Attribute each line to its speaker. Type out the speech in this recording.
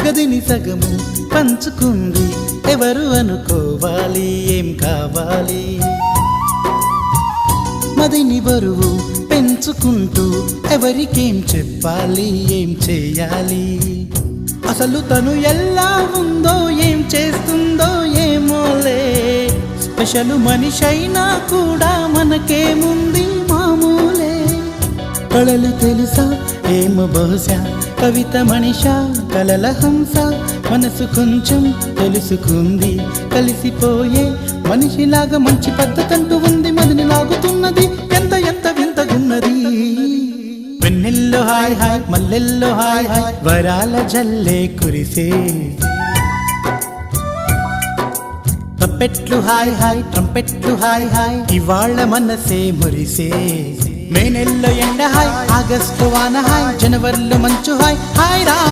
Speaker 1: గదిని సగము పంచుకుంది ఎవరు అనుకోవాలి ఏం కావాలి మదిని బరువు పెంచుకుంటూ ఎవరికేం చెప్పాలి ఏం చేయాలి అసలు తను ఎలా ఉందో ఏం చేస్తుందో ఏమోలే స్పెషల్ మనిషైనా కూడా మనకేముంది మామూలే కళలు తెలుసా ఏమో బహుశా కవిత మనిషా కలల హంస మనసు కొంచెం తెలుసుకుంది కలిసిపోయే మనిషిలాగా మంచి పద్ధతంటూ ఉంది మదిని లాగుతున్నది ఎంత ఎంత వింతగున్నది వెన్నెల్లో హాయ్ హాయ్ మల్లెల్లో హాయ్ హాయ్ వరాల జల్లే కురిసే ట్రంపెట్లు హాయ్ హాయ్ ట్రంపెట్లు హాయ్ హాయ్ ఇవాళ మనసే మురిసే మే నెల్లో ఎండ హాయ్ ఆగస్టు వాన హాయ్ జనవరిలో మంచు హాయ్ హాయ్ రా